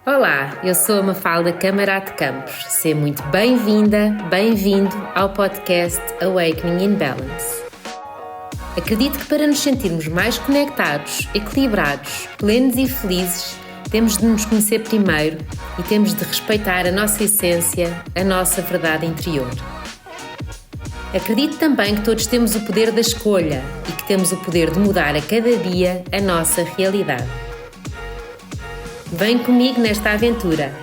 Olá, eu sou a Mafalda Camarate Campos. Seja muito bem-vinda, bem-vindo ao podcast Awakening in Balance. Acredito que para nos sentirmos mais conectados, equilibrados, plenos e felizes, temos de nos conhecer primeiro e temos de respeitar a nossa essência, a nossa verdade interior. Acredito também que todos temos o poder da escolha e que temos o poder de mudar a cada dia a nossa realidade. Vem comigo nesta aventura.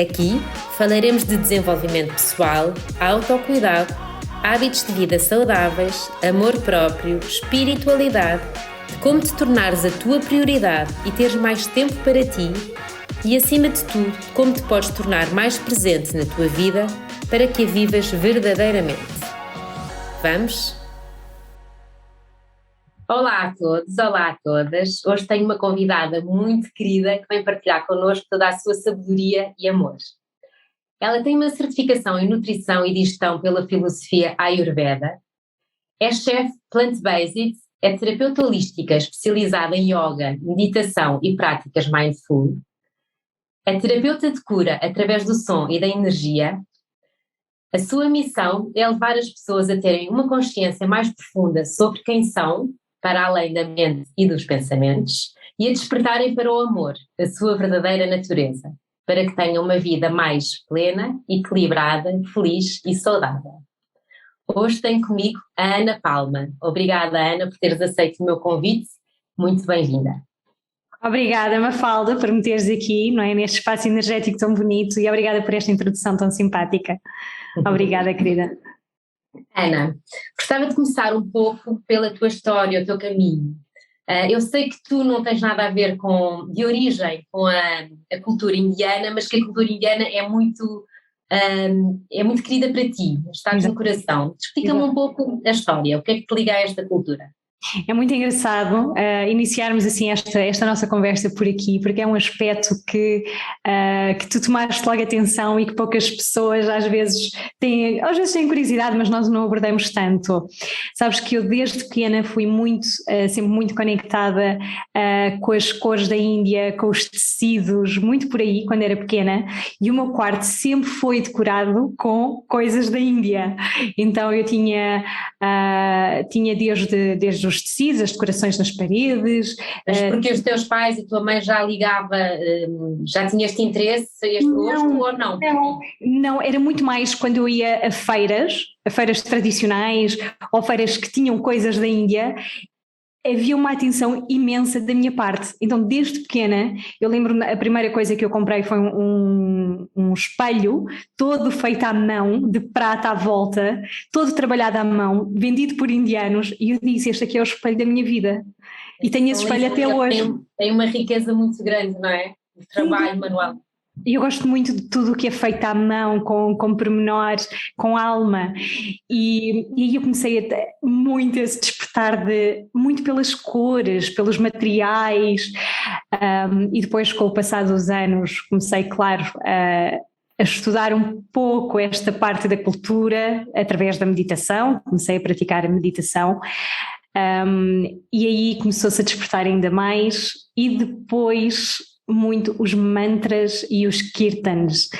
Aqui falaremos de desenvolvimento pessoal, autocuidado, hábitos de vida saudáveis, amor próprio, espiritualidade, de como te tornares a tua prioridade e teres mais tempo para ti e, acima de tudo, como te podes tornar mais presente na tua vida para que a vivas verdadeiramente. Vamos? Olá a todos, olá a todas. Hoje tenho uma convidada muito querida que vem partilhar connosco toda a sua sabedoria e amor. Ela tem uma certificação em nutrição e digestão pela filosofia Ayurveda, é chefe plant-based, é terapeuta holística especializada em yoga, meditação e práticas mindful, é terapeuta de cura através do som e da energia. A sua missão é levar as pessoas a terem uma consciência mais profunda sobre quem são, para além da mente e dos pensamentos, e a despertarem para o amor, a sua verdadeira natureza, para que tenham uma vida mais plena, equilibrada, feliz e saudável. Hoje tenho comigo a Ana Palma. Obrigada, Ana, por teres aceito o meu convite. Muito bem-vinda. Obrigada, Mafalda, por me teres aqui, não é, neste espaço energético tão bonito, e obrigada por esta introdução tão simpática. Obrigada, querida. Ana, gostava de começar um pouco pela tua história, o teu caminho. Eu sei que tu não tens nada a ver de origem com a cultura indiana, mas que a cultura indiana é muito querida para ti, estás no coração. Explica-me um pouco a história, o que é que te liga a esta cultura? É muito engraçado iniciarmos assim esta nossa conversa por aqui, porque é um aspecto que tu tomaste logo atenção e que poucas pessoas às vezes têm curiosidade, mas nós não abordamos tanto. Sabes que eu desde pequena fui sempre muito conectada com as cores da Índia, com os tecidos, muito por aí quando era pequena, e o meu quarto sempre foi decorado com coisas da Índia. Então eu tinha desde os tecidos, as decorações nas paredes. Mas porque os teus pais e a tua mãe já já tinha este interesse, este gosto ou não? Não, era muito mais quando eu ia a feiras tradicionais ou feiras que tinham coisas da Índia. Havia uma atenção imensa da minha parte. Então desde pequena, eu lembro-me, a primeira coisa que eu comprei foi um espelho todo feito à mão, de prata à volta, todo trabalhado à mão, vendido por indianos, e eu disse, este aqui é o espelho da minha vida. E tenho esse espelho até hoje. Tem uma riqueza muito grande, não é? De trabalho manual. E eu gosto muito de tudo o que é feito à mão, com pormenores, com alma, e aí eu comecei muito a se despertar muito pelas cores, pelos materiais, e depois com o passar dos anos comecei, claro, a estudar um pouco esta parte da cultura através da meditação, comecei a praticar a meditação. E aí começou-se a despertar ainda mais, e depois muito os mantras e os kirtans.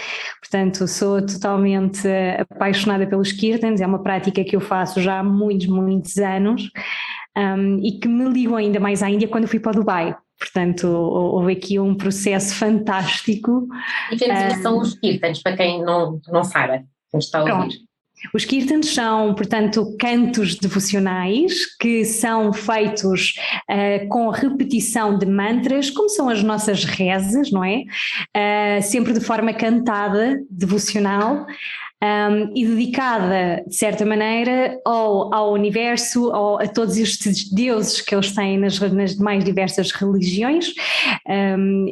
Portanto, sou totalmente apaixonada pelos kirtans, é uma prática que eu faço já há muitos, muitos anos, e que me ligou ainda mais à Índia quando fui para o Dubai. Portanto, houve aqui um processo fantástico. E que são os kirtans, para quem não sabe, quem está a ouvir? Pronto. Os kirtans são, portanto, cantos devocionais que são feitos com repetição de mantras, como são as nossas rezas, não é? Sempre de forma cantada, devocional, e dedicada, de certa maneira, ao universo, a todos estes deuses que eles têm nas mais diversas religiões,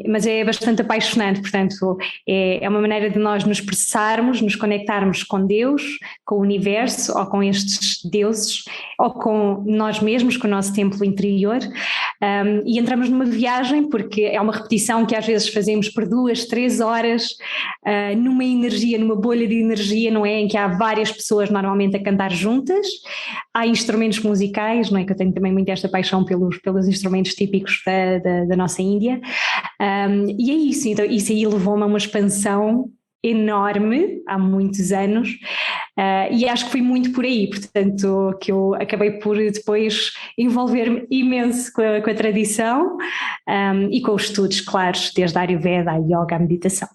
mas é bastante apaixonante. Portanto, é uma maneira de nós nos expressarmos, nos conectarmos com Deus, com o universo, ou com estes deuses, ou com nós mesmos, com o nosso templo interior, e entramos numa viagem, porque é uma repetição que às vezes fazemos por 2, 3 horas, numa energia, numa bolha de energia, não é? Em que há várias pessoas normalmente a cantar juntas, há instrumentos musicais, não é? Que eu tenho também muito esta paixão pelos instrumentos típicos da nossa Índia, E é isso, então isso aí levou-me a uma expansão enorme há muitos anos, e acho que foi muito por aí, portanto, que eu acabei por depois envolver-me imenso com a tradição, e com os estudos, claro, desde a Ayurveda, a yoga, a meditação.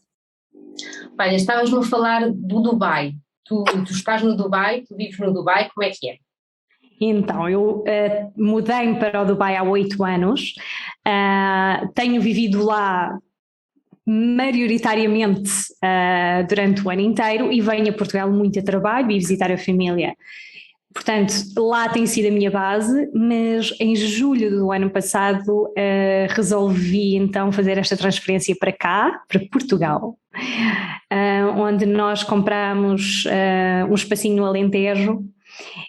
Olha, estavas-me a falar do Dubai. Tu estás no Dubai, tu vives no Dubai, como é que é? Então, eu mudei-me para o Dubai há 8 anos, tenho vivido lá maioritariamente durante o ano inteiro e venho a Portugal muito a trabalho e visitar a família. Portanto, lá tem sido a minha base, mas em julho do ano passado resolvi então fazer esta transferência para cá, para Portugal, onde nós compramos um espacinho no Alentejo.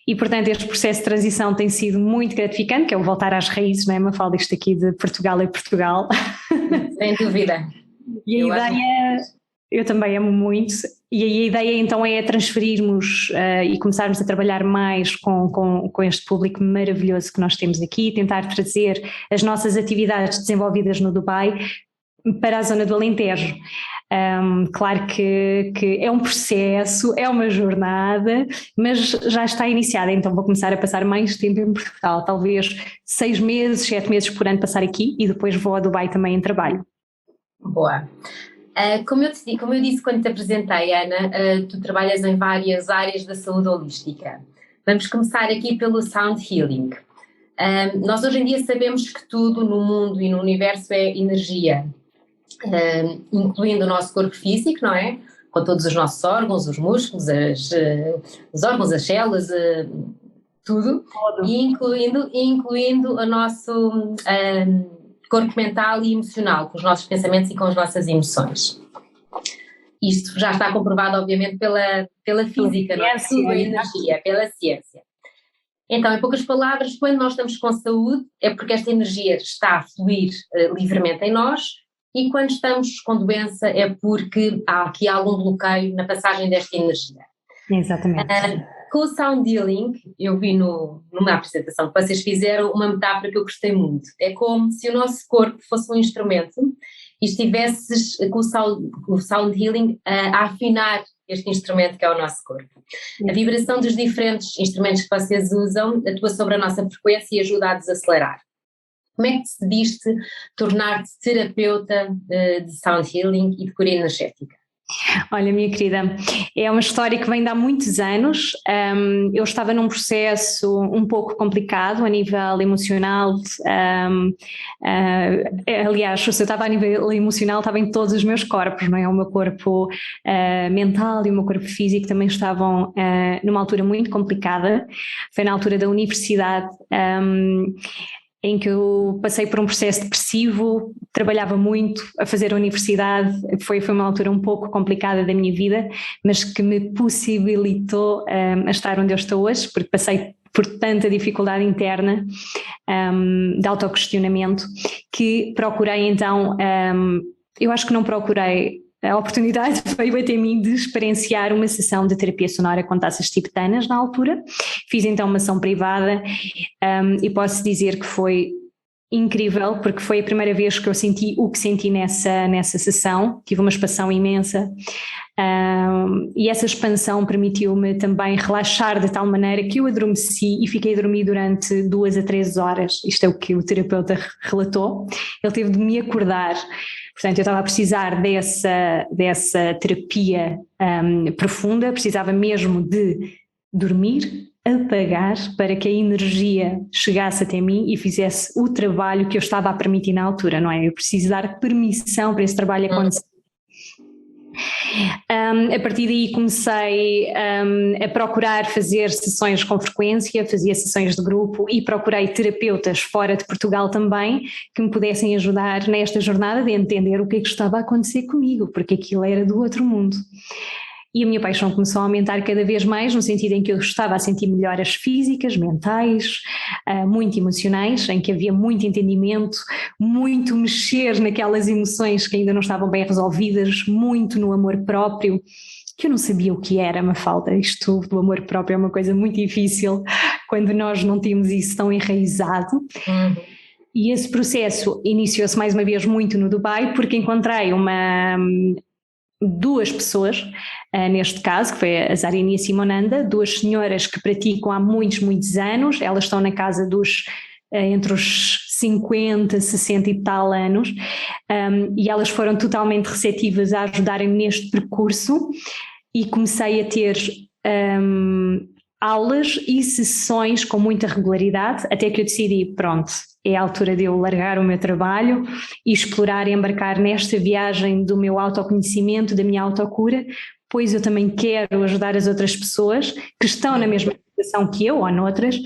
E, portanto, este processo de transição tem sido muito gratificante, que é o voltar às raízes, não é, Mafalda? Isto aqui de Portugal é Portugal. Sem dúvida. E a ideia, eu também amo muito, e a ideia então é transferirmos e começarmos a trabalhar mais com este público maravilhoso que nós temos aqui, tentar trazer as nossas atividades desenvolvidas no Dubai para a zona do Alentejo. Claro que é um processo, é uma jornada, mas já está iniciada, então vou começar a passar mais tempo em Portugal, talvez 6 meses, 7 meses por ano passar aqui e depois vou a Dubai também em trabalho. Boa. Como eu disse quando te apresentei, Ana, tu trabalhas em várias áreas da saúde holística. Vamos começar aqui pelo Sound Healing. Nós hoje em dia sabemos que tudo no mundo e no universo é energia, incluindo o nosso corpo físico, não é? Com todos os nossos órgãos, os músculos, os órgãos, as células, tudo. E incluindo o nosso corpo mental e emocional, com os nossos pensamentos e com as nossas emoções. Isto já está comprovado, obviamente, pela física, não é? Tudo é energia, pela ciência. Então, em poucas palavras, quando nós estamos com saúde, é porque esta energia está a fluir livremente em nós, e quando estamos com doença é porque há aqui algum bloqueio na passagem desta energia. Exatamente. Com o Sound Healing, eu vi numa apresentação que vocês fizeram uma metáfora que eu gostei muito. É como se o nosso corpo fosse um instrumento e estivesses com o Sound Healing a afinar este instrumento que é o nosso corpo. A vibração dos diferentes instrumentos que vocês usam atua sobre a nossa frequência e ajuda a desacelerar. Como é que decidiste tornar-te terapeuta de Sound Healing e de cura energética? Olha, minha querida, é uma história que vem de há muitos anos. Eu estava num processo um pouco complicado a nível emocional. Aliás, se eu estava a nível emocional, estava em todos os meus corpos, não é? O meu corpo mental e o meu corpo físico também estavam numa altura muito complicada. Foi na altura da universidade, em que eu passei por um processo depressivo, trabalhava muito a fazer a universidade, foi uma altura um pouco complicada da minha vida, mas que me possibilitou a estar onde eu estou hoje, porque passei por tanta dificuldade interna de autoquestionamento, que procurei então, eu acho que não procurei, a oportunidade veio até mim de experienciar uma sessão de terapia sonora com taças tibetanas na altura. Fiz então uma ação privada e posso dizer que foi incrível, porque foi a primeira vez que eu senti o que senti nessa sessão. Tive uma expansão imensa e essa expansão permitiu-me também relaxar de tal maneira que eu adormeci e fiquei a dormir durante 2 a 3 horas. Isto é o que o terapeuta relatou. Ele teve de me acordar. Portanto, eu estava a precisar dessa terapia profunda, precisava mesmo de dormir, apagar, para que a energia chegasse até mim e fizesse o trabalho que eu estava a permitir na altura, não é? Eu preciso dar permissão para esse trabalho acontecer. A partir daí comecei a procurar fazer sessões com frequência, fazia sessões de grupo e procurei terapeutas fora de Portugal também que me pudessem ajudar nesta jornada de entender o que é que estava a acontecer comigo, porque aquilo era do outro mundo. E a minha paixão começou a aumentar cada vez mais, no sentido em que eu estava a sentir melhoras físicas, mentais, muito emocionais, em que havia muito entendimento, muito mexer naquelas emoções que ainda não estavam bem resolvidas, muito no amor próprio, que eu não sabia o que era, Mafalda. Isto do amor próprio é uma coisa muito difícil quando nós não temos isso tão enraizado. E esse processo iniciou-se mais uma vez muito no Dubai, porque encontrei duas pessoas, neste caso, que foi a Zarina e a Simonanda, duas senhoras que praticam há muitos, muitos anos, elas estão na casa entre os 50, 60 e tal anos, e elas foram totalmente receptivas a ajudarem-me neste percurso, e comecei a ter aulas e sessões com muita regularidade, até que eu decidi, pronto, é a altura de eu largar o meu trabalho e explorar e embarcar nesta viagem do meu autoconhecimento, da minha autocura, pois eu também quero ajudar as outras pessoas que estão na mesma situação que eu ou noutras,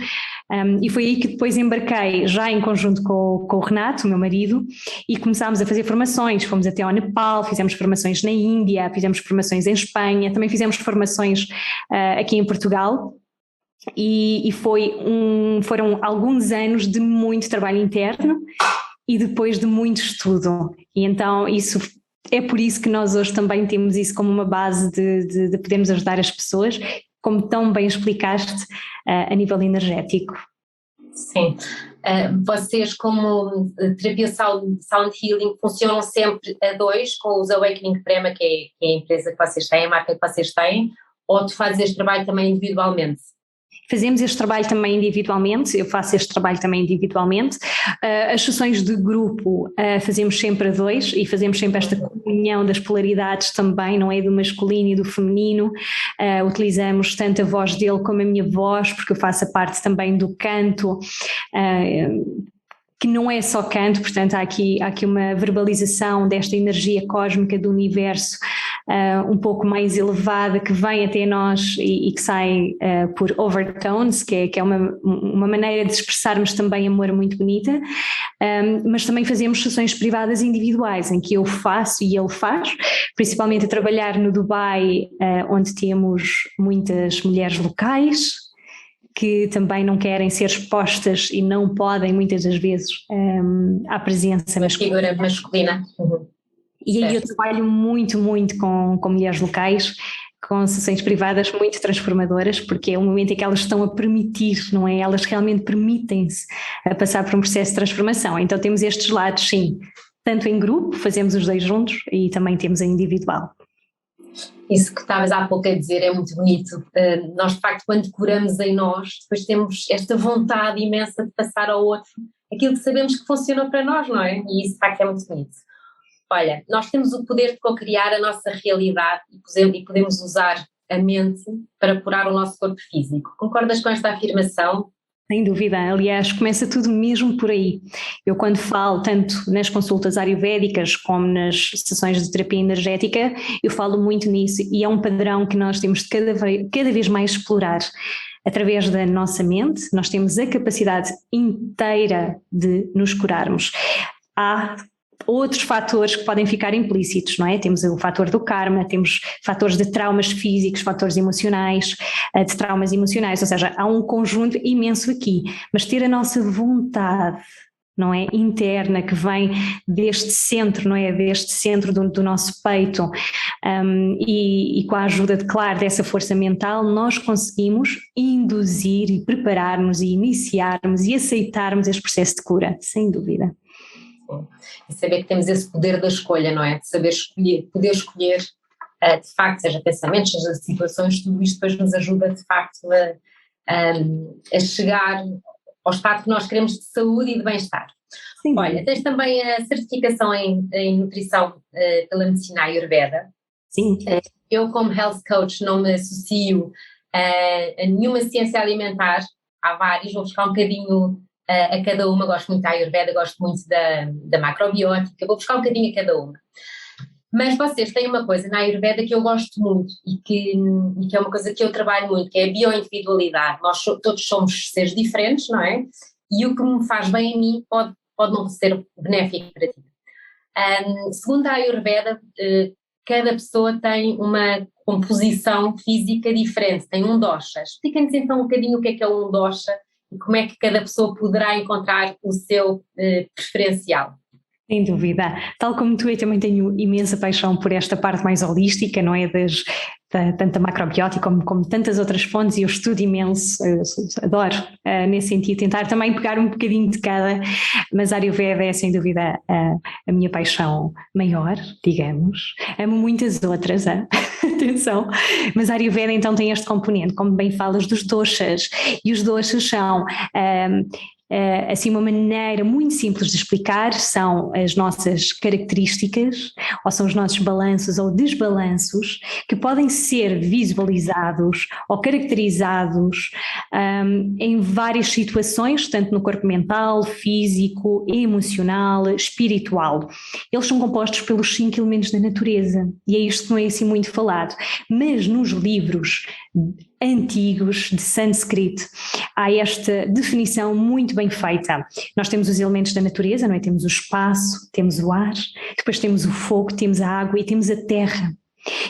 e foi aí que depois embarquei já em conjunto com o Renato, o meu marido, e começámos a fazer formações, fomos até ao Nepal, fizemos formações na Índia, fizemos formações em Espanha, também fizemos formações aqui em Portugal. E foram alguns anos de muito trabalho interno e depois de muito estudo, e então é por isso que nós hoje também temos isso como uma base de podermos ajudar as pessoas, como tão bem explicaste, a nível energético. Sim, vocês como terapia sound healing funcionam sempre a dois com os Awakening Prema, que é a empresa que vocês têm, a marca que vocês têm, ou tu fazes este trabalho também individualmente? Fazemos este trabalho também individualmente, eu faço este trabalho também individualmente. As sessões de grupo fazemos sempre a dois e fazemos sempre esta comunhão das polaridades também, não é? Do masculino e do feminino. Utilizamos tanto a voz dele como a minha voz, porque eu faço a parte também do canto, que não é só canto, portanto há aqui uma verbalização desta energia cósmica do universo um pouco mais elevada, que vem até nós e que sai por overtones, que é uma maneira de expressarmos também amor muito bonita, mas também fazemos sessões privadas individuais, em que eu faço e ele faz, principalmente a trabalhar no Dubai, onde temos muitas mulheres locais, que também não querem ser expostas e não podem muitas das vezes à presença masculina. Figura masculina. Uhum. E aí eu trabalho muito, muito com mulheres locais, com sessões privadas muito transformadoras, porque é o momento em que elas estão a permitir, não é? Elas realmente permitem-se a passar por um processo de transformação. Então temos estes lados, sim, tanto em grupo, fazemos os dois juntos, e também temos a individual. Isso que estavas há pouco a dizer é muito bonito. Nós, de facto, quando curamos em nós, depois temos esta vontade imensa de passar ao outro aquilo que sabemos que funciona para nós, não é? E isso, de facto, é muito bonito. Olha, nós temos o poder de co-criar a nossa realidade e podemos usar a mente para curar o nosso corpo físico. Concordas com esta afirmação? Sem dúvida, aliás, começa tudo mesmo por aí. Eu quando falo tanto nas consultas ayurvédicas como nas sessões de terapia energética, eu falo muito nisso, e é um padrão que nós temos de cada vez mais explorar. Através da nossa mente, nós temos a capacidade inteira de nos curarmos. Há outros fatores que podem ficar implícitos, não é? Temos o fator do karma, temos fatores de traumas físicos, fatores emocionais, de traumas emocionais, ou seja, há um conjunto imenso aqui, mas ter a nossa vontade, não é? Interna, que vem deste centro, não é? Deste centro do nosso peito, e com a ajuda, claro, dessa força mental, nós conseguimos induzir e prepararmos e iniciarmos e aceitarmos este processo de cura, sem dúvida. E saber que temos esse poder da escolha, não é? De saber escolher, poder escolher, de facto, seja pensamentos, seja situações, tudo isto depois nos ajuda, de facto, a chegar ao estado que nós queremos de saúde e de bem-estar. Sim. Olha, tens também a certificação em nutrição pela medicina Ayurveda. Sim. Eu, como health coach, não me associo a nenhuma ciência alimentar, há várias, vou buscar um bocadinho a cada uma, gosto muito da Ayurveda, gosto muito da macrobiótica, vou buscar um bocadinho a cada uma. Mas vocês têm uma coisa na Ayurveda que eu gosto muito e que é uma coisa que eu trabalho muito, que é a bioindividualidade. Nós todos somos seres diferentes, não é? E o que me faz bem a mim pode não ser benéfico para ti. Segundo a Ayurveda, cada pessoa tem uma composição física diferente, tem um dosha. Explica-nos então um bocadinho o que é um dosha e como é que cada pessoa poderá encontrar o seu preferencial. Sem dúvida, tal como tu, eu também tenho imensa paixão por esta parte mais holística, não é, tanto a macrobiótica como tantas outras fontes, e eu estudo imenso, eu adoro nesse sentido, tentar também pegar um bocadinho de cada, mas a Ayurveda é sem dúvida a minha paixão maior, digamos. Amo muitas outras, atenção, mas a Ayurveda então tem este componente, como bem falas, dos doshas, e os doshas são assim uma maneira muito simples de explicar, são as nossas características, ou são os nossos balanços ou desbalanços, que podem ser visualizados ou caracterizados em várias situações, tanto no corpo mental, físico, emocional, espiritual. Eles são compostos pelos 5 elementos da natureza, e é isto que não é assim muito falado, mas nos livros antigos de sânscrito há esta definição muito bem feita. Nós temos os elementos da natureza, não é? Temos o espaço, temos o ar, depois temos o fogo, temos a água e temos a terra.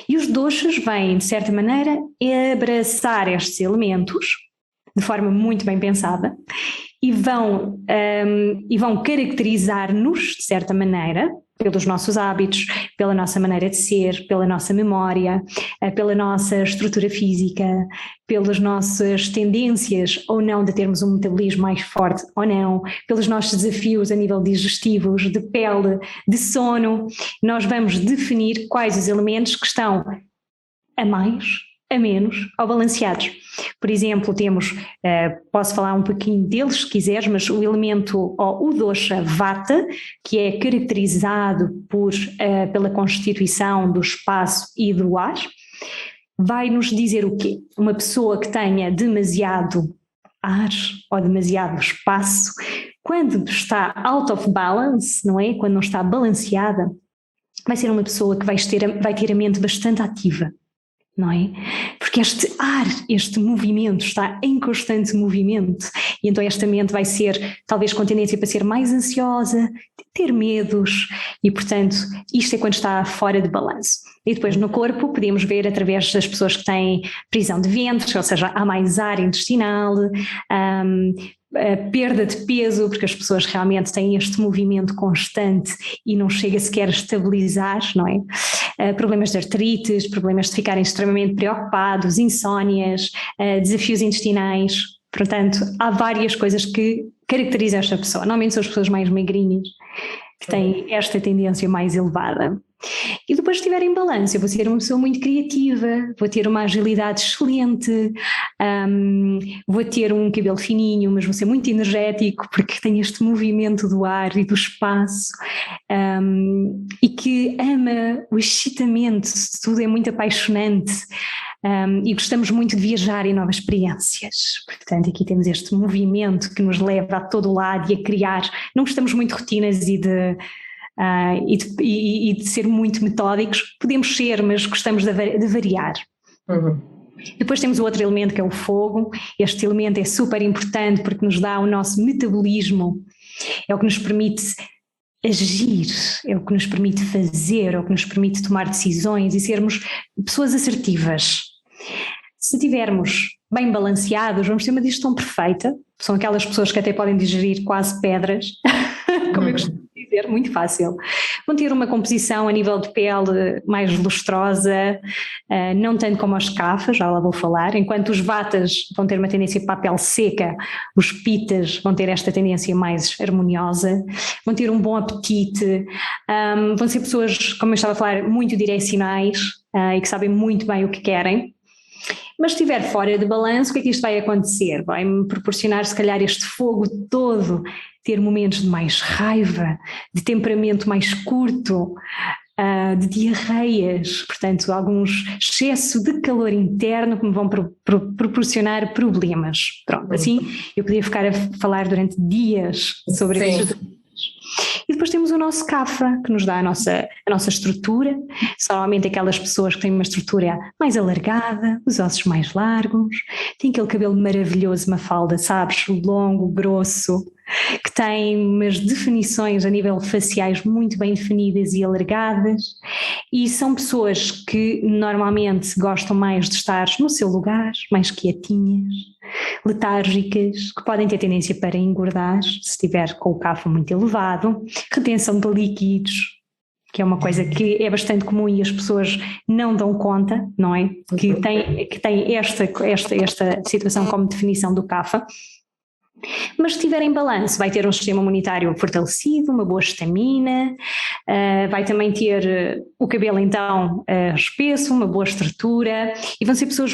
E os doshas vêm, de certa maneira, abraçar estes elementos de forma muito bem pensada e vão caracterizar-nos, de certa maneira, pelos nossos hábitos, pela nossa maneira de ser, pela nossa memória, pela nossa estrutura física, pelas nossas tendências ou não de termos um metabolismo mais forte ou não, pelos nossos desafios a nível digestivos, de pele, de sono. Nós vamos definir quais os elementos que estão a mais, a menos ou balanceados. Por exemplo, temos, posso falar um pouquinho deles se quiseres, mas o elemento, o dosha vata, que é caracterizado pela constituição do espaço e do ar, vai nos dizer o quê? Uma pessoa que tenha demasiado ar ou demasiado espaço, quando está out of balance, não é? Quando não está balanceada, vai ser uma pessoa que vai ter a mente bastante ativa. Não é? Porque este ar, este movimento está em constante movimento, e então esta mente vai ser talvez com tendência para ser mais ansiosa, ter medos, e portanto isto é quando está fora de balanço. E depois no corpo podemos ver através das pessoas que têm prisão de ventre, ou seja, há mais ar intestinal, a perda de peso, porque as pessoas realmente têm este movimento constante e não chega sequer a estabilizar, não é? Problemas de artrites, problemas de ficarem extremamente preocupados, insónias, desafios intestinais. Portanto, há várias coisas que caracterizam esta pessoa. Normalmente são as pessoas mais magrinhas que têm esta tendência mais elevada. E depois se estiver em balanço, eu vou ser uma pessoa muito criativa, vou ter uma agilidade excelente, vou ter um cabelo fininho, mas vou ser muito energético porque tenho este movimento do ar e do espaço, e que ama o excitamento, tudo é muito apaixonante. E gostamos muito de viajar em novas experiências. Portanto, aqui temos este movimento que nos leva a todo lado e a criar. Não gostamos muito de rotinas e de ser muito metódicos. Podemos ser, mas gostamos de variar. Uhum. Depois temos o outro elemento, que é o fogo. Este elemento é super importante porque nos dá o nosso metabolismo, é o que nos permite agir, é o que nos permite fazer, é o que nos permite tomar decisões e sermos pessoas assertivas. Se estivermos bem balanceados, vamos ter uma digestão perfeita. São aquelas pessoas que até podem digerir quase pedras, como eu costumo dizer, muito fácil. Vão ter uma composição a nível de pele mais lustrosa, não tanto como os kapha, já lá vou falar, enquanto os vatas vão ter uma tendência para a pele seca, os pitas vão ter esta tendência mais harmoniosa, vão ter um bom apetite, vão ser pessoas, como eu estava a falar, muito direcionais e que sabem muito bem o que querem. Mas se estiver fora de balanço, o que é que isto vai acontecer? Vai-me proporcionar se calhar este fogo todo, ter momentos de mais raiva, de temperamento mais curto, de diarreias, portanto alguns excesso de calor interno que me vão proporcionar problemas. Pronto, assim eu podia ficar a falar durante dias sobre estes. E depois temos o nosso kapha, que nos dá a nossa estrutura. São normalmente aquelas pessoas que têm uma estrutura mais alargada, os ossos mais largos, têm aquele cabelo maravilhoso, Mafalda, sabes, longo, grosso, que tem umas definições a nível faciais muito bem definidas e alargadas, e são pessoas que normalmente gostam mais de estar no seu lugar, mais quietinhas, letárgicas, que podem ter tendência para engordar se estiver com o kapha muito elevado, retenção de líquidos, que é uma coisa que é bastante comum e as pessoas não dão conta, não é? Que tem esta situação como definição do CAFA. Mas se tiver em balanço, vai ter um sistema imunitário fortalecido, uma boa estamina, vai também ter o cabelo então espesso, uma boa estrutura, e vão ser pessoas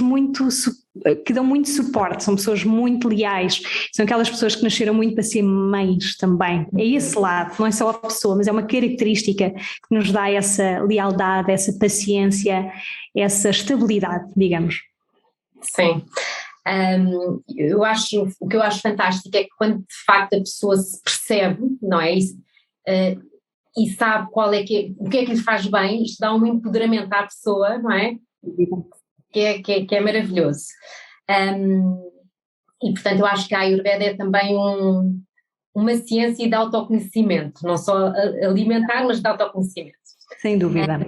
que dão muito suporte, são pessoas muito leais, são aquelas pessoas que nasceram muito para ser mães também. É esse lado, não é só a pessoa, mas é uma característica que nos dá essa lealdade, essa paciência, essa estabilidade, digamos. Sim. O que eu acho fantástico é que quando de facto a pessoa se percebe, não é? E sabe o que é que lhe faz bem, isto dá um empoderamento à pessoa, não é? Que é maravilhoso. E portanto eu acho que a Ayurveda é também uma ciência de autoconhecimento, não só alimentar, mas de autoconhecimento. Sem dúvida.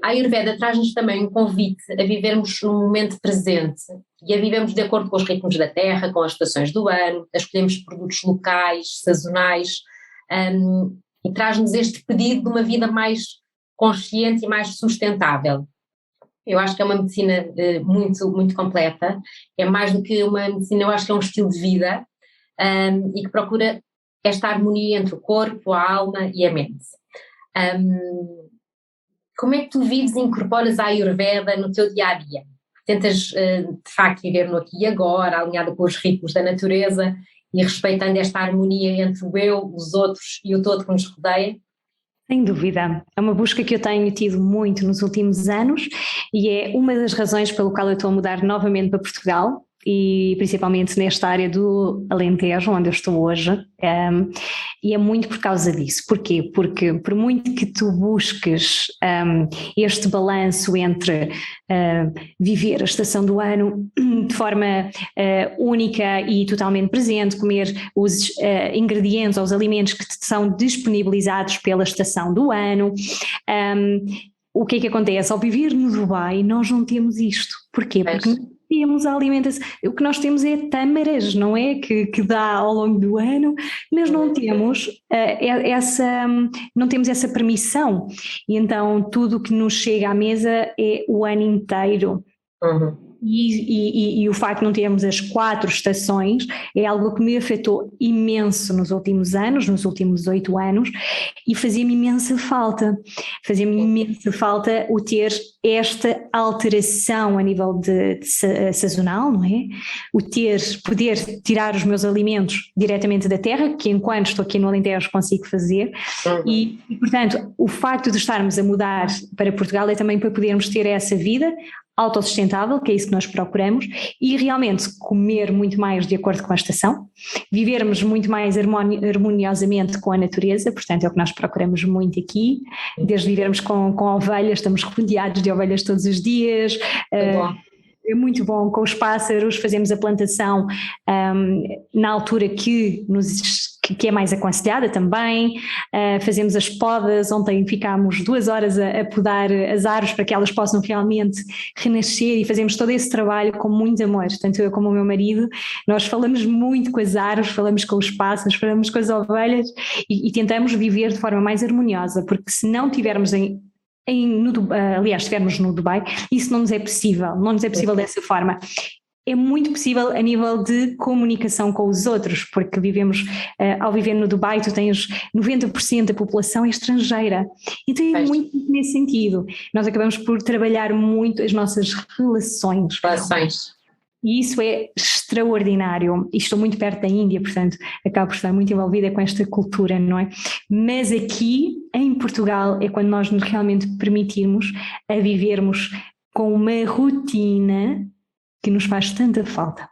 A Ayurveda traz-nos também um convite a vivermos no momento presente e a vivermos de acordo com os ritmos da terra, com as estações do ano, a escolhermos produtos locais, sazonais, e traz-nos este pedido de uma vida mais consciente e mais sustentável. Eu acho que é uma medicina muito, muito completa, é mais do que uma medicina, eu acho que é um estilo de vida e que procura esta harmonia entre o corpo, a alma e a mente. Como é que tu vives e incorporas a Ayurveda no teu dia-a-dia? Tentas, de facto, viver no aqui e agora, alinhada com os ritmos da natureza e respeitando esta harmonia entre o eu, os outros e o todo que nos rodeia? Sem dúvida, é uma busca que eu tenho tido muito nos últimos anos e é uma das razões pelo qual eu estou a mudar novamente para Portugal e principalmente nesta área do Alentejo, onde eu estou hoje, e é muito por causa disso. Porquê? Porque por muito que tu busques este balanço entre viver a estação do ano de forma única e totalmente presente, comer os ingredientes ou os alimentos que te são disponibilizados pela estação do ano, o que é que acontece? Ao viver no Dubai nós não temos isto. Porquê? Porque temos a alimentação, o que nós temos é tâmaras, não é? Que dá ao longo do ano, mas não temos não temos essa permissão, e então tudo o que nos chega à mesa é o ano inteiro. E o facto de não termos as 4 estações é algo que me afetou imenso nos últimos anos, nos últimos 8 anos, e fazia-me imensa falta o ter esta alteração a nível de sazonal, não é? Poder tirar os meus alimentos diretamente da terra, que enquanto estou aqui no Alentejo consigo fazer, e portanto o facto de estarmos a mudar para Portugal é também para podermos ter essa vida autossustentável, que é isso que nós procuramos, e realmente comer muito mais de acordo com a estação, vivermos muito mais harmoniosamente com a natureza, portanto é o que nós procuramos muito aqui, desde vivermos com ovelhas, estamos rodeados de ovelhas todos os dias, é muito bom com os pássaros, fazemos a plantação na altura que é mais aconselhada também, fazemos as podas, ontem ficámos 2 horas a podar as árvores para que elas possam realmente renascer, e fazemos todo esse trabalho com muito amor, tanto eu como o meu marido, nós falamos muito com as árvores, falamos com os pássaros, falamos com as ovelhas e tentamos viver de forma mais harmoniosa, porque se não tivermos aliás, estivermos no Dubai, isso não nos é possível dessa forma. É muito possível a nível de comunicação com os outros, porque ao viver no Dubai, tu tens 90% da população é estrangeira, então é muito nesse sentido. Nós acabamos por trabalhar muito as nossas relações. E isso é extraordinário, e estou muito perto da Índia, portanto acabo por estar muito envolvida com esta cultura, não é? Mas aqui em Portugal é quando nós nos realmente permitirmos a vivermos com uma rotina que nos faz tanta falta.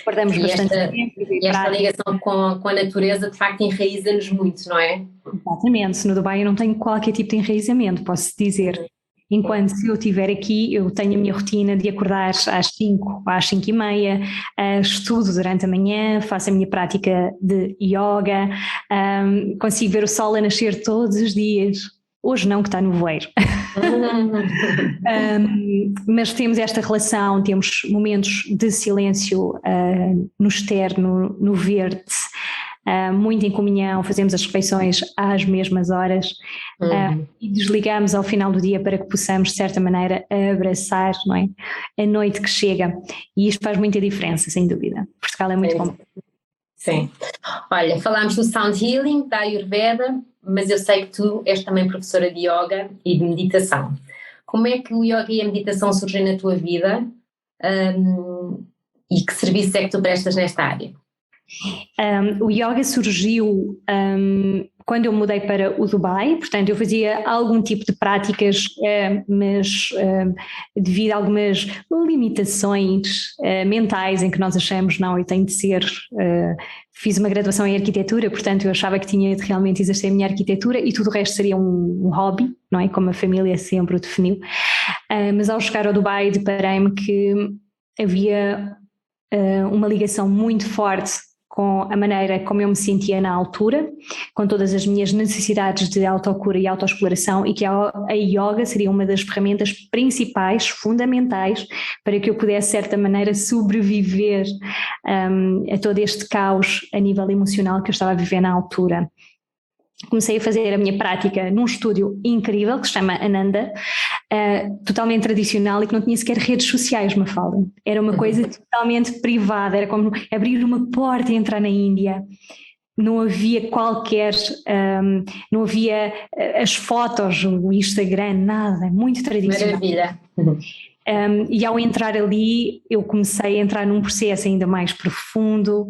Guardamos bastante tempo. E esta ligação com a natureza de facto enraiza-nos muito, não é? Exatamente, no Dubai eu não tenho qualquer tipo de enraizamento, posso dizer. Enquanto se eu estiver aqui, eu tenho a minha rotina de acordar às 5, às 5h30, estudo durante a manhã, faço a minha prática de yoga, consigo ver o sol a nascer todos os dias. Hoje não, que está no voeiro. Mas temos esta relação, temos momentos de silêncio no externo, no verde, muito em comunhão, fazemos as refeições às mesmas horas e desligamos ao final do dia para que possamos, de certa maneira, abraçar, não é? A noite que chega. E isto faz muita diferença, sem dúvida. Portugal é muito bom. Sim. Olha, falámos do Sound Healing, da Ayurveda, mas eu sei que tu és também professora de yoga e de meditação. Como é que o yoga e a meditação surgem na tua vida e que serviço é que tu prestas nesta área? O yoga surgiu quando eu mudei para o Dubai, portanto eu fazia algum tipo de práticas, mas devido a algumas limitações mentais em que nós achamos, não, eu tenho de ser, fiz uma graduação em arquitetura, portanto eu achava que tinha de realmente exercer a minha arquitetura e tudo o resto seria um hobby, não é, como a família sempre o definiu, mas ao chegar ao Dubai deparei-me que havia uma ligação muito forte com a maneira como eu me sentia na altura, com todas as minhas necessidades de autocura e autoexploração, e que a yoga seria uma das ferramentas principais, fundamentais, para que eu pudesse, de certa maneira, sobreviver a todo este caos a nível emocional que eu estava a viver na altura. Comecei a fazer a minha prática num estúdio incrível que se chama Ananda, totalmente tradicional e que não tinha sequer redes sociais, Mafalda. Era uma coisa totalmente privada, era como abrir uma porta e entrar na Índia. Não havia qualquer, não havia as fotos, o Instagram, nada, muito tradicional. Maravilha! E ao entrar ali eu comecei a entrar num processo ainda mais profundo.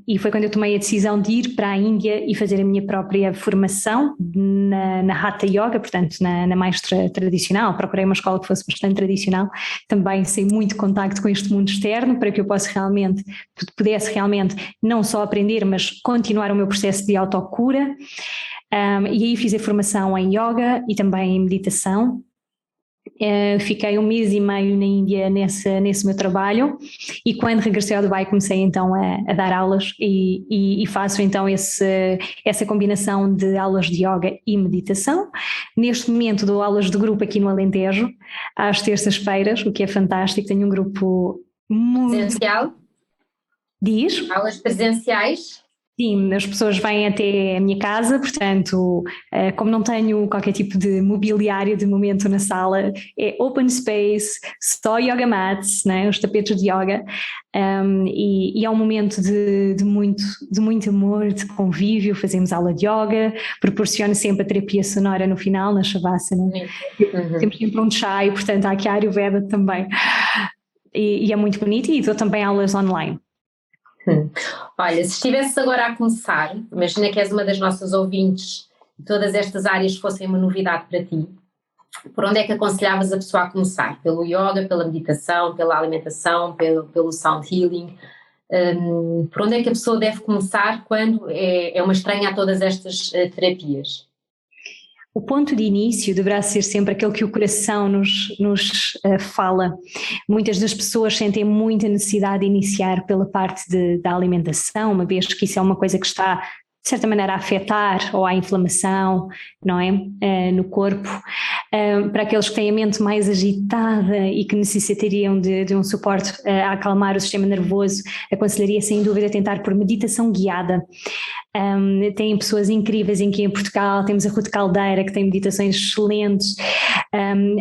E foi quando eu tomei a decisão de ir para a Índia e fazer a minha própria formação na Hatha Yoga, portanto na mais tradicional. Procurei uma escola que fosse bastante tradicional, também sem muito contacto com este mundo externo, para que eu pudesse realmente não só aprender, mas continuar o meu processo de autocura. E aí fiz a formação em Yoga e também em meditação. Fiquei 1 mês e meio na Índia nesse meu trabalho e quando regressei ao Dubai comecei então a dar aulas e faço então essa combinação de aulas de yoga e meditação. Neste momento dou aulas de grupo aqui no Alentejo às terças-feiras, o que é fantástico. Tenho um grupo muito... Presencial? Diz? Aulas presenciais? Sim, as pessoas vêm até a minha casa, portanto, como não tenho qualquer tipo de mobiliário de momento na sala, é open space, só yoga mats, né, os tapetes de yoga, e é um momento de muito amor, de convívio. Fazemos aula de yoga, proporciono sempre a terapia sonora no final, na Shavasana, temos sempre um chai, portanto há aqui a Ayurveda também, e é muito bonito, e dou também aulas online. Olha, se estivesses agora a começar, imagina que és uma das nossas ouvintes e todas estas áreas fossem uma novidade para ti, por onde é que aconselhavas a pessoa a começar? Pelo yoga, pela meditação, pela alimentação, pelo sound healing? Por onde é que a pessoa deve começar quando é uma estranha a todas estas terapias? O ponto de início deverá ser sempre aquele que o coração nos fala. Muitas das pessoas sentem muita necessidade de iniciar pela parte da alimentação, uma vez que isso é uma coisa que está, de certa maneira, a afetar ou a inflamação, não é? No corpo. Para aqueles que têm a mente mais agitada e que necessitariam de um suporte a acalmar o sistema nervoso, aconselharia sem dúvida tentar por meditação guiada. Tem pessoas incríveis aqui em Portugal, temos a Ruth Caldeira que tem meditações excelentes,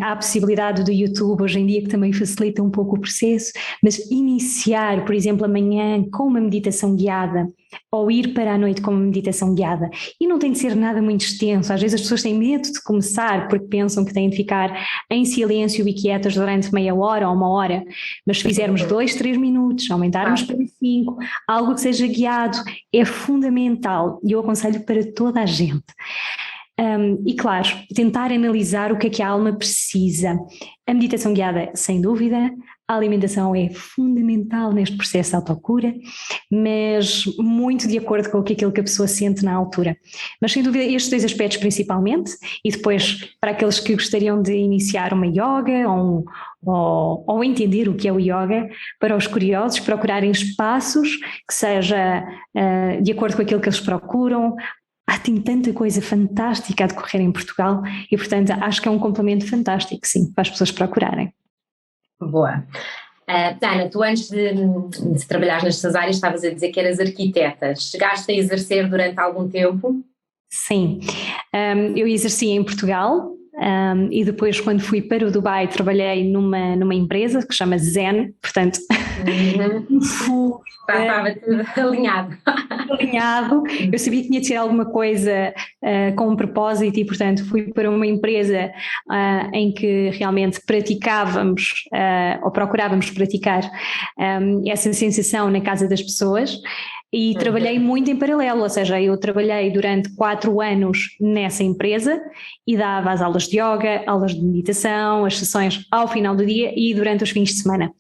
há a possibilidade do YouTube hoje em dia que também facilita um pouco o processo, mas iniciar, por exemplo, amanhã com uma meditação guiada ou ir para a noite com uma meditação guiada, e não tem de ser nada muito extenso. Às vezes as pessoas têm medo de começar porque pensam que têm de ficar em silêncio e quietas durante meia hora ou 1 hora, mas se fizermos 2, 3 minutos, aumentarmos para 5, algo que seja guiado, é fundamental e eu aconselho para toda a gente. E claro, tentar analisar o que a alma precisa. A meditação guiada, sem dúvida, a alimentação é fundamental neste processo de autocura, mas muito de acordo com aquilo que a pessoa sente na altura. Mas sem dúvida estes 2 aspectos principalmente, e depois para aqueles que gostariam de iniciar uma yoga ou entender o que é o yoga, para os curiosos procurarem espaços que seja de acordo com aquilo que eles procuram. Tem tanta coisa fantástica a decorrer em Portugal e, portanto, acho que é um complemento fantástico, sim, para as pessoas procurarem. Boa. Ana, tu antes de trabalhar nestas áreas estavas a dizer que eras arquiteta. Chegaste a exercer durante algum tempo? Sim, eu exerci em Portugal. E depois, quando fui para o Dubai, trabalhei numa empresa que se chama Zen, portanto Estava tudo alinhado. Eu sabia que tinha de ser alguma coisa com um propósito e, portanto, fui para uma empresa em que realmente praticávamos ou procurávamos praticar essa sensação na casa das pessoas. E trabalhei muito em paralelo, ou seja, eu trabalhei durante 4 anos nessa empresa e dava as aulas de yoga, aulas de meditação, as sessões ao final do dia e durante os fins de semana.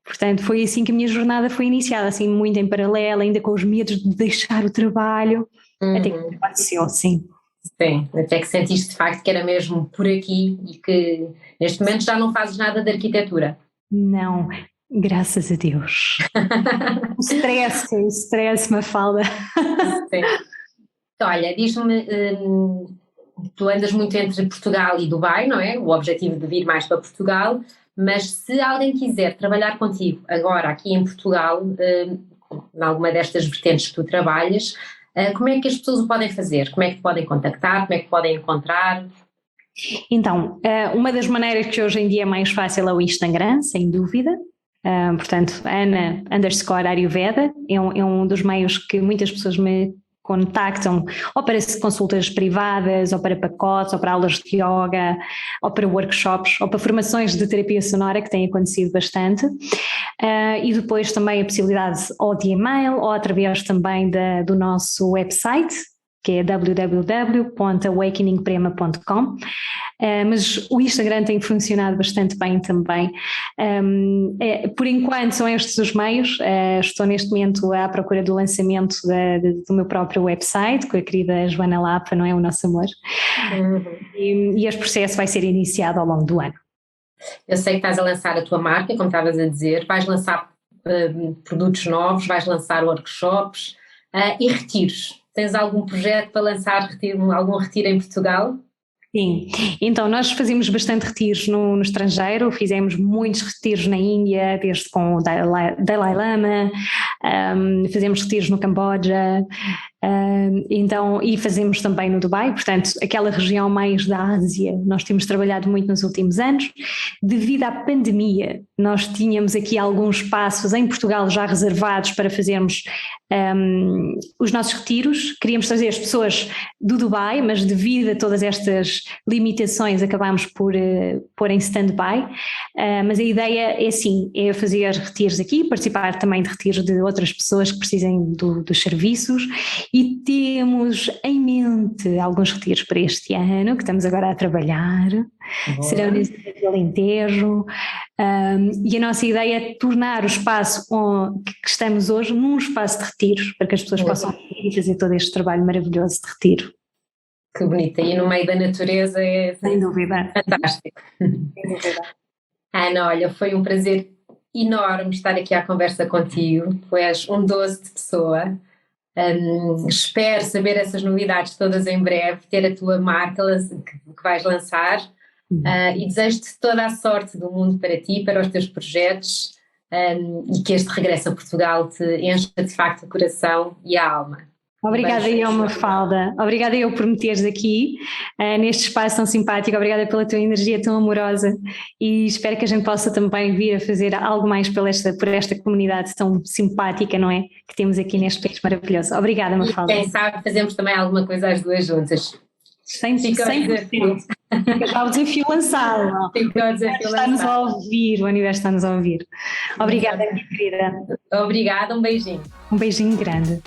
Portanto, foi assim que a minha jornada foi iniciada, assim muito em paralelo, ainda com os medos de deixar o trabalho, até que aconteceu, sim. Sim, até que sentiste de facto que era mesmo por aqui e que neste momento já não fazes nada de arquitetura. Não. Graças a Deus. O stress, Mafalda. Sim. Olha, diz-me, tu andas muito entre Portugal e Dubai, não é? O objetivo de vir mais para Portugal, mas se alguém quiser trabalhar contigo agora aqui em Portugal, em alguma destas vertentes que tu trabalhas, como é que as pessoas o podem fazer? Como é que te podem contactar? Como é que podem encontrar? Então, uma das maneiras que hoje em dia é mais fácil é o Instagram, sem dúvida. Portanto, Ana_Ayurveda é um dos meios que muitas pessoas me contactam ou para consultas privadas, ou para pacotes, ou para aulas de yoga, ou para workshops, ou para formações de terapia sonora, que tem acontecido bastante. E depois também a possibilidade ou de e-mail ou através também do nosso website, que é www.awakeningprema.com. Mas o Instagram tem funcionado bastante bem também. Por enquanto são estes os meios. Estou neste momento à procura do lançamento do meu próprio website, com a querida Joana Lapa, não é, o nosso amor. E este processo vai ser iniciado ao longo do ano. Eu sei que estás a lançar a tua marca, como estavas a dizer, vais lançar produtos novos, vais lançar workshops e retiros. Tens algum projeto para lançar algum retiro em Portugal? Sim, então nós fazemos bastante retiros no estrangeiro, fizemos muitos retiros na Índia, desde com o Dalai Lama, fazemos retiros no Camboja, então, e fazemos também no Dubai, portanto aquela região mais da Ásia, nós temos trabalhado muito nos últimos anos. Devido à pandemia, nós tínhamos aqui alguns espaços em Portugal já reservados para fazermos os nossos retiros, queríamos trazer as pessoas do Dubai, mas devido a todas estas limitações acabámos por pôr em stand-by, mas a ideia é sim, é fazer retiros aqui, participar também de retiros de outras pessoas que precisem dos serviços, e temos em mente alguns retiros para este ano, que estamos agora a trabalhar. Boa. Serão no Alentejo, e a nossa ideia é tornar o espaço que estamos hoje num espaço de retiros, para que as pessoas possam ir e fazer todo este trabalho maravilhoso de retiro. Que bonita, e no meio da natureza é sem dúvida. Fantástico. Sem dúvida. Ana, olha, foi um prazer enorme estar aqui à conversa contigo, tu és um doce de pessoa. Espero saber essas novidades todas em breve, ter a tua marca que vais lançar, e desejo-te toda a sorte do mundo para ti, para os teus projetos, e que este regresso a Portugal te encha de facto o coração e a alma. Obrigada eu, Mafalda, obrigada eu por me teres aqui neste espaço tão simpático, obrigada pela tua energia tão amorosa, e espero que a gente possa também vir a fazer algo mais por esta comunidade tão simpática, não é? Que temos aqui neste país maravilhoso. Obrigada, Mafalda. E quem sabe fazemos também alguma coisa às duas juntas. 100%. Fica já o desafio lançado. Está-nos a ouvir, o universo está-nos a ouvir. Obrigada, minha querida. Obrigada, um beijinho. Um beijinho grande.